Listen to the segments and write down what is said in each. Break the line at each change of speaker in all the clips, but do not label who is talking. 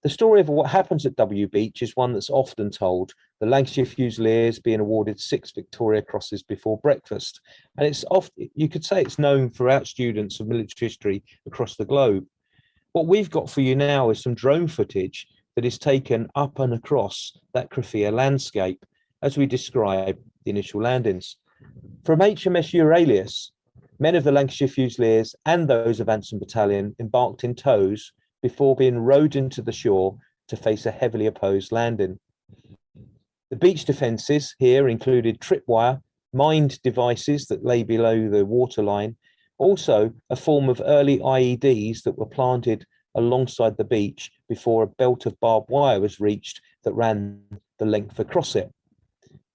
The story of what happens at W Beach is one that's often told, the Lancashire Fusiliers being awarded 6 Victoria Crosses before breakfast. And it's often, you could say it's known throughout students of military history across the globe. What we've got for you now is some drone footage that is taken up and across that Krithia landscape as we describe the initial landings. From HMS Euralius, men of the Lancashire Fusiliers and those of Anson Battalion embarked in tows before being rowed into the shore to face a heavily opposed landing. The beach defences here included tripwire, mined devices that lay below the waterline, also a form of early IEDs that were planted alongside the beach before a belt of barbed wire was reached that ran the length across it.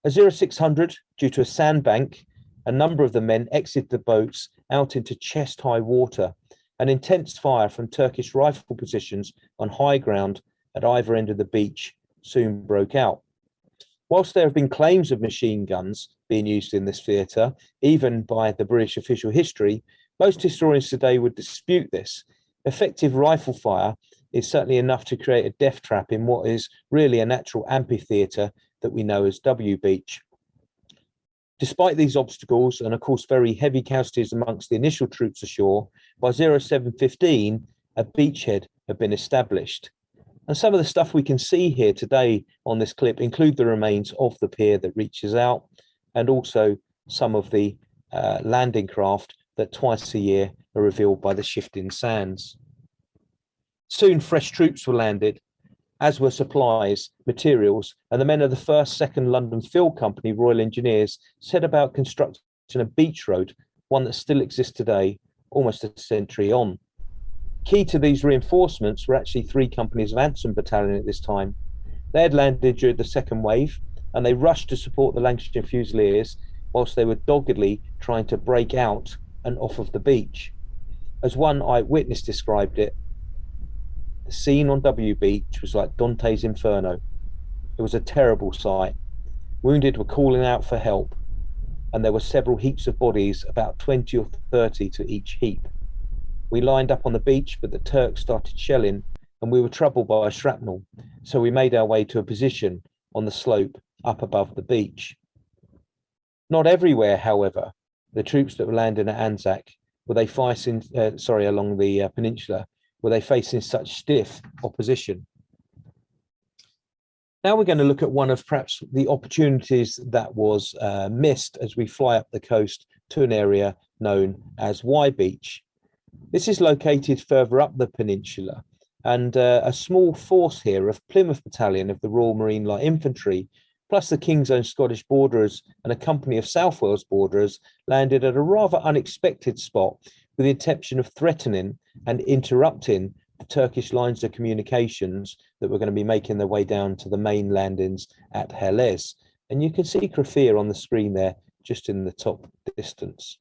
At 0600, due to a sandbank, a number of the men exited the boats out into chest-high water. An intense fire from Turkish rifle positions on high ground at either end of the beach soon broke out. Whilst there have been claims of machine guns being used in this theatre, even by the British official history, most historians today would dispute this. Effective rifle fire is certainly enough to create a death trap in what is really a natural amphitheatre that we know as W Beach. Despite these obstacles, and of course very heavy casualties amongst the initial troops ashore, by 0715, a beachhead had been established. And some of the stuff we can see here today on this clip include the remains of the pier that reaches out, and also some of the landing craft that twice a year are revealed by the shifting sands. Soon fresh troops were landed, as were supplies, materials, and the men of the 1st, 2nd London Field Company, Royal Engineers, set about constructing a beach road, one that still exists today, almost a century on. Key to these reinforcements were actually 3 companies of Anson Battalion at this time. They had landed during the second wave, and they rushed to support the Lancashire Fusiliers whilst they were doggedly trying to break out and off of the beach. As one eyewitness described it, the scene on W Beach was like Dante's Inferno. It was a terrible sight. Wounded were calling out for help, and there were several heaps of bodies, about 20 or 30 to each heap. We lined up on the beach, but the Turks started shelling, and we were troubled by shrapnel, so we made our way to a position on the slope up above the beach. Not everywhere, however, the troops that were landing at Anzac were they facing, along the peninsula, were they facing such stiff opposition. Now we're going to look at one of perhaps the opportunities that was missed as we fly up the coast to an area known as Y Beach. This is located further up the peninsula, and a small force here of Plymouth Battalion of the Royal Marine Light Infantry, plus the King's Own Scottish Borderers and a company of South Wales Borderers, landed at a rather unexpected spot with the intention of threatening and interrupting the Turkish lines of communications that were going to be making their way down to the main landings at Helles. And you can see Krithia on the screen there, just in the top distance.